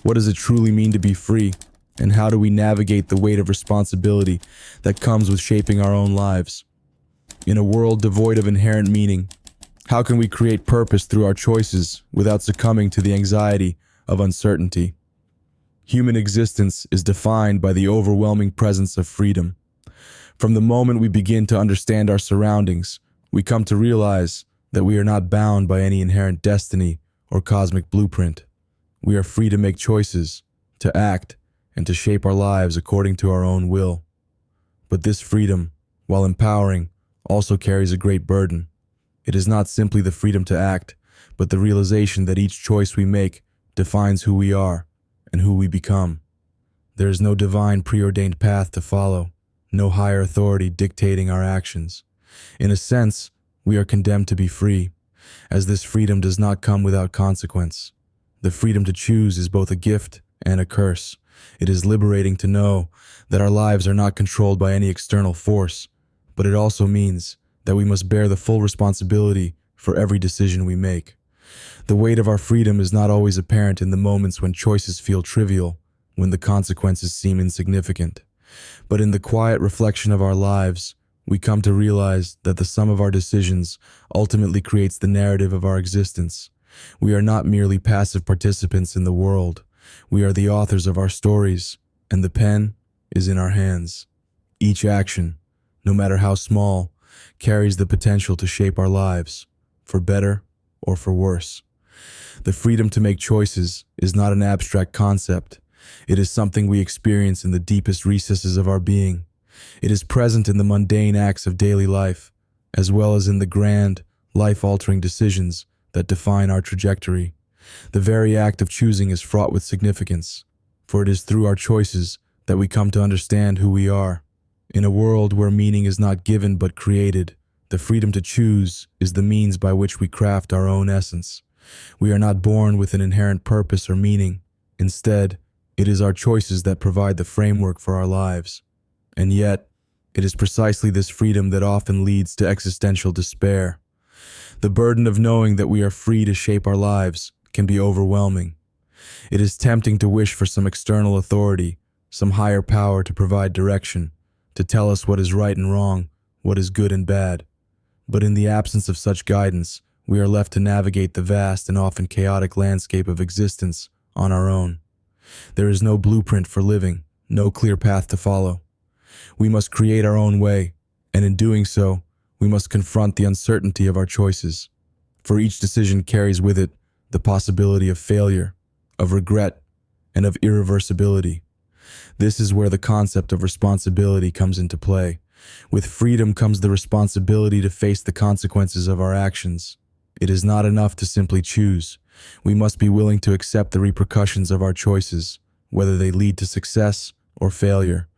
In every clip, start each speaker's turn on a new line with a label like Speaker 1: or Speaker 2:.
Speaker 1: What does it truly mean to be free? And how do we navigate the weight of responsibility that comes with shaping our own lives? In a world devoid of inherent meaning, how can we create purpose through our choices without succumbing to the anxiety of uncertainty? Human existence is defined by the overwhelming presence of freedom. From the moment we begin to understand our surroundings, we come to realize that we are not bound by any inherent destiny or cosmic blueprint. We are free to make choices, to act, and to shape our lives according to our own will. But this freedom, while empowering, also carries a great burden. It is not simply the freedom to act, but the realization that each choice we make defines who we are and who we become. There is no divine preordained path to follow, no higher authority dictating our actions. In a sense, we are condemned to be free, as this freedom does not come without consequence. The freedom to choose is both a gift and a curse. It is liberating to know that our lives are not controlled by any external force, but it also means that we must bear the full responsibility for every decision we make. The weight of our freedom is not always apparent in the moments when choices feel trivial, when the consequences seem insignificant. But in the quiet reflection of our lives, we come to realize that the sum of our decisions ultimately creates the narrative of our existence. We are not merely passive participants in the world. We are the authors of our stories, and the pen is in our hands. Each action, no matter how small, carries the potential to shape our lives, for better or for worse. The freedom to make choices is not an abstract concept. It is something we experience in the deepest recesses of our being. It is present in the mundane acts of daily life, as well as in the grand, life-altering decisions that define our trajectory. The very act of choosing is fraught with significance, for it is through our choices that we come to understand who we are. In a world where meaning is not given but created, the freedom to choose is the means by which we craft our own essence. We are not born with an inherent purpose or meaning. Instead, it is our choices that provide the framework for our lives. And yet, it is precisely this freedom that often leads to existential despair. The burden of knowing that we are free to shape our lives can be overwhelming. It is tempting to wish for some external authority, some higher power to provide direction, to tell us what is right and wrong, what is good and bad. But in the absence of such guidance, we are left to navigate the vast and often chaotic landscape of existence on our own. There is no blueprint for living, no clear path to follow. We must create our own way, and in doing so, we must confront the uncertainty of our choices. For each decision carries with it the possibility of failure, of regret, and of irreversibility. This is where the concept of responsibility comes into play. With freedom comes the responsibility to face the consequences of our actions. It is not enough to simply choose. We must be willing to accept the repercussions of our choices, whether they lead to success or failure.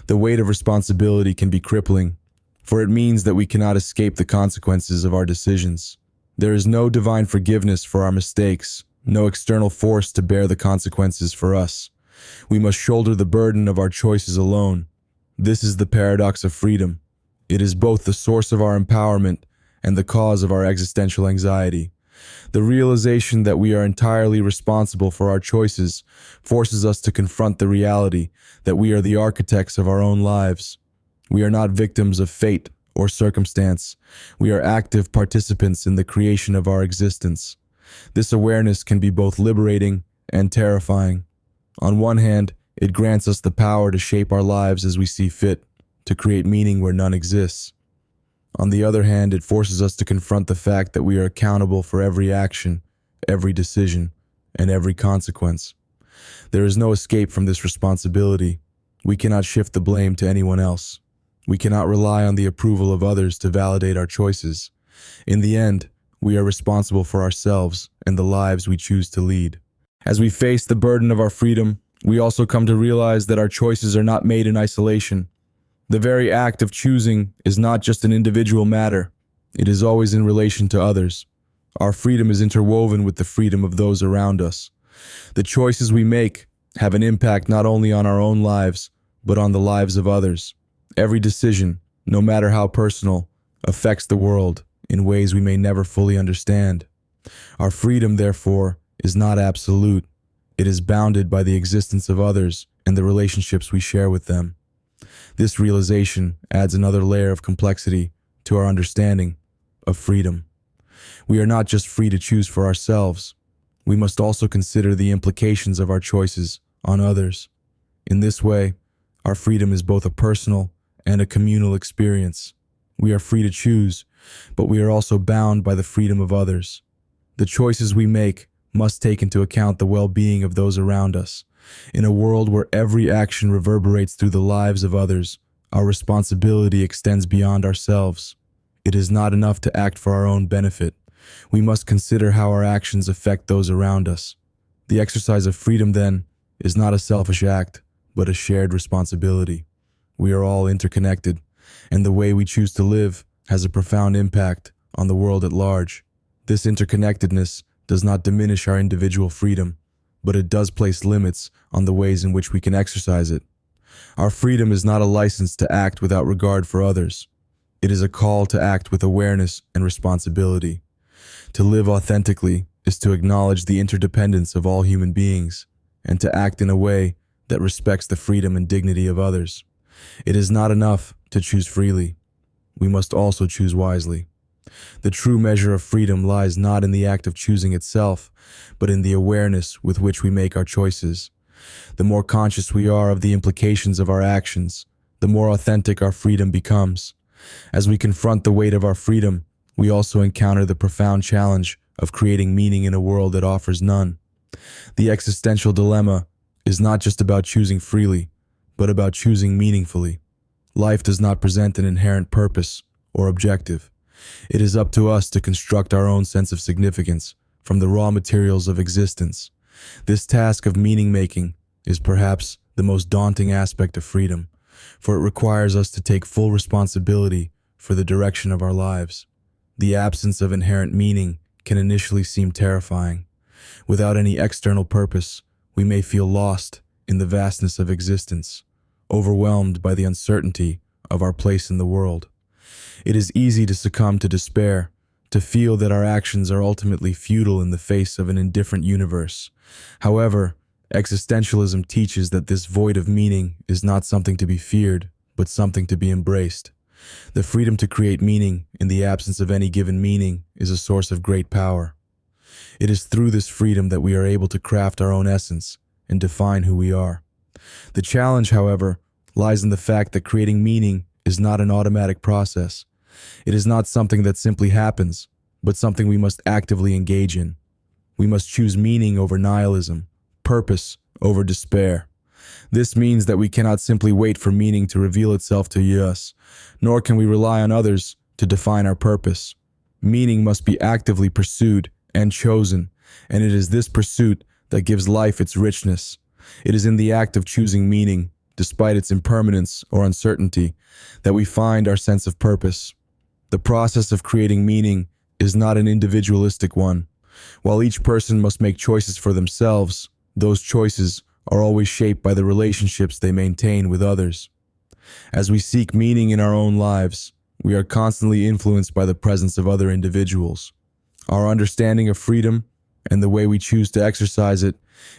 Speaker 1: The weight of responsibility can be crippling, for it means that we cannot escape the consequences of our decisions. There is no divine forgiveness for our mistakes, no external force to bear the consequences for us. We must shoulder the burden of our choices alone. This is the paradox of freedom. It is both the source of our empowerment and the cause of our existential anxiety. The realization that we are entirely responsible for our choices forces us to confront the reality that we are the architects of our own lives. We are not victims of fate or circumstance. We are active participants in the creation of our existence. This awareness can be both liberating and terrifying. On one hand, it grants us the power to shape our lives as we see fit, to create meaning where none exists. On the other hand, it forces us to confront the fact that we are accountable for every action, every decision, and every consequence. There is no escape from this responsibility. We cannot shift the blame to anyone else. We cannot rely on the approval of others to validate our choices. In the end, we are responsible for ourselves and the lives we choose to lead. As we face the burden of our freedom, we also come to realize that our choices are not made in isolation. The very act of choosing is not just an individual matter. It is always in relation to others. Our freedom is interwoven with the freedom of those around us. The choices we make have an impact not only on our own lives, but on the lives of others. Every decision, no matter how personal, affects the world in ways we may never fully understand. Our freedom, therefore, is not absolute. It is bounded by the existence of others and the relationships we share with them. This realization adds another layer of complexity to our understanding of freedom. We are not just free to choose for ourselves, we must also consider the implications of our choices on others. In this way, our freedom is both a personal and a communal experience. We are free to choose, but we are also bound by the freedom of others. The choices we make must take into account the well-being of those around us. In a world where every action reverberates through the lives of others, our responsibility extends beyond ourselves. It is not enough to act for our own benefit. We must consider how our actions affect those around us. The exercise of freedom, then, is not a selfish act, but a shared responsibility. We are all interconnected, and the way we choose to live has a profound impact on the world at large. This interconnectedness does not diminish our individual freedom, but it does place limits on the ways in which we can exercise it. Our freedom is not a license to act without regard for others. It is a call to act with awareness and responsibility. To live authentically is to acknowledge the interdependence of all human beings and to act in a way that respects the freedom and dignity of others. It is not enough to choose freely. We must also choose wisely. The true measure of freedom lies not in the act of choosing itself, but in the awareness with which we make our choices. The more conscious we are of the implications of our actions, the more authentic our freedom becomes. As we confront the weight of our freedom, we also encounter the profound challenge of creating meaning in a world that offers none. The existential dilemma is not just about choosing freely, but about choosing meaningfully. Life does not present an inherent purpose or objective. It is up to us to construct our own sense of significance from the raw materials of existence. This task of meaning-making is perhaps the most daunting aspect of freedom, for it requires us to take full responsibility for the direction of our lives. The absence of inherent meaning can initially seem terrifying. Without any external purpose, we may feel lost in the vastness of existence, overwhelmed by the uncertainty of our place in the world. It is easy to succumb to despair, to feel that our actions are ultimately futile in the face of an indifferent universe. However, existentialism teaches that this void of meaning is not something to be feared, but something to be embraced. The freedom to create meaning in the absence of any given meaning is a source of great power. It is through this freedom that we are able to craft our own essence and define who we are. The challenge, however, lies in the fact that creating meaning is not an automatic process. It is not something that simply happens, but something we must actively engage in. We must choose meaning over nihilism, purpose over despair. This means that we cannot simply wait for meaning to reveal itself to us, nor can we rely on others to define our purpose. Meaning must be actively pursued and chosen, and it is this pursuit that gives life its richness. It is in the act of choosing meaning, despite its impermanence or uncertainty, that we find our sense of purpose. The process of creating meaning is not an individualistic one. While each person must make choices for themselves, those choices are always shaped by the relationships they maintain with others. As we seek meaning in our own lives, we are constantly influenced by the presence of other individuals. Our understanding of freedom and the way we choose to exercise it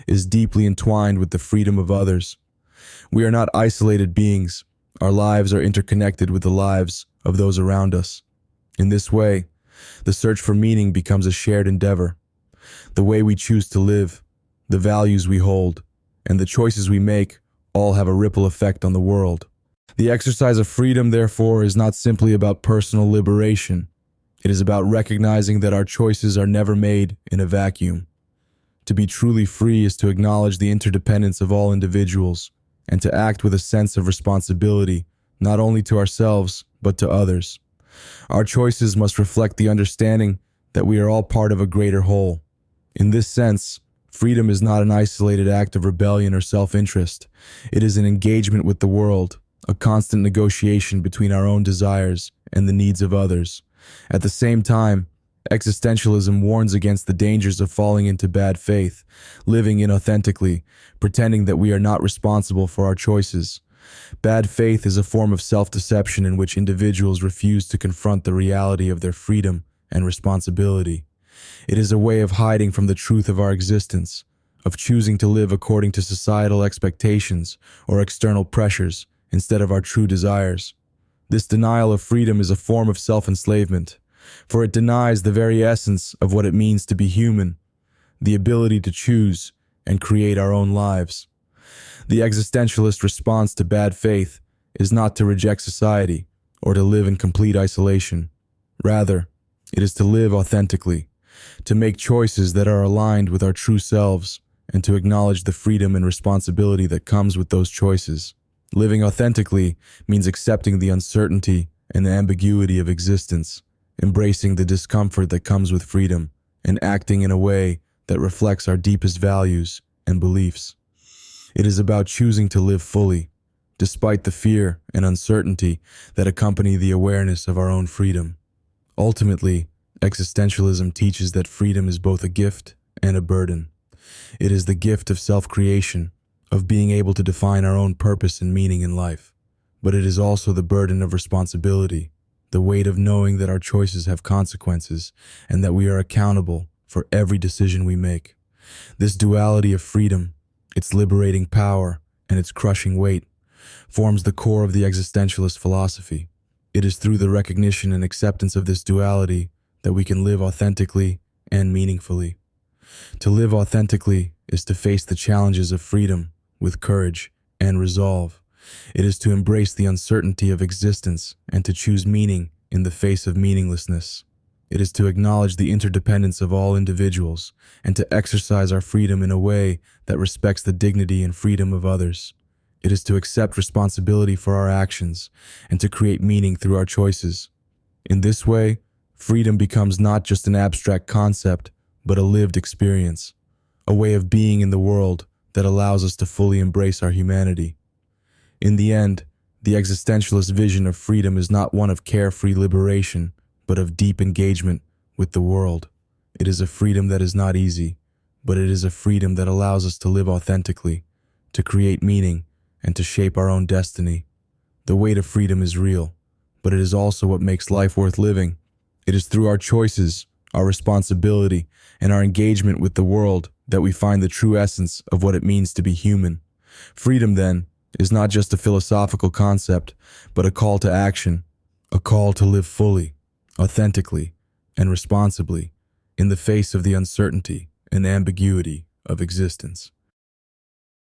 Speaker 1: is deeply entwined with the freedom of others. We are not isolated beings. Our lives are interconnected with the lives of those around us. In this way, the search for meaning becomes a shared endeavor. The way we choose to live, the values we hold, and the choices we make all have a ripple effect on the world. The exercise of freedom, therefore, is not simply about personal liberation. It is about recognizing that our choices are never made in a vacuum. To be truly free is to acknowledge the interdependence of all individuals and to act with a sense of responsibility, not only to ourselves, but to others. Our choices must reflect the understanding that we are all part of a greater whole. In this sense, freedom is not an isolated act of rebellion or self-interest. It is an engagement with the world, a constant negotiation between our own desires and the needs of others. At the same time, existentialism warns against the dangers of falling into bad faith, living inauthentically, pretending that we are not responsible for our choices. Bad faith is a form of self-deception in which individuals refuse to confront the reality of their freedom and responsibility. It is a way of hiding from the truth of our existence, of choosing to live according to societal expectations or external pressures instead of our true desires. This denial of freedom is a form of self-enslavement, for it denies the very essence of what it means to be human, the ability to choose and create our own lives. The existentialist response to bad faith is not to reject society or to live in complete isolation. Rather, it is to live authentically, to make choices that are aligned with our true selves, and to acknowledge the freedom and responsibility that comes with those choices. Living authentically means accepting the uncertainty and the ambiguity of existence, embracing the discomfort that comes with freedom, and acting in a way that reflects our deepest values and beliefs. It is about choosing to live fully, despite the fear and uncertainty that accompany the awareness of our own freedom. Ultimately, existentialism teaches that freedom is both a gift and a burden. It is the gift of self-creation, of being able to define our own purpose and meaning in life. But it is also the burden of responsibility, the weight of knowing that our choices have consequences and that we are accountable for every decision we make. This duality of freedom, its liberating power and its crushing weight, forms the core of the existentialist philosophy. It is through the recognition and acceptance of this duality that we can live authentically and meaningfully. To live authentically is to face the challenges of freedom with courage and resolve. It is to embrace the uncertainty of existence and to choose meaning in the face of meaninglessness. It is to acknowledge the interdependence of all individuals and to exercise our freedom in a way that respects the dignity and freedom of others. It is to accept responsibility for our actions and to create meaning through our choices. In this way, freedom becomes not just an abstract concept, but a lived experience, a way of being in the world that allows us to fully embrace our humanity. In the end, the existentialist vision of freedom is not one of carefree liberation, but of deep engagement with the world. It is a freedom that is not easy, but it is a freedom that allows us to live authentically, to create meaning, and to shape our own destiny. The weight of freedom is real, but it is also what makes life worth living. It is through our choices, our responsibility, and our engagement with the world that we find the true essence of what it means to be human. Freedom, then, is not just a philosophical concept, but a call to action, a call to live fully, authentically, and responsibly in the face of the uncertainty and ambiguity of existence.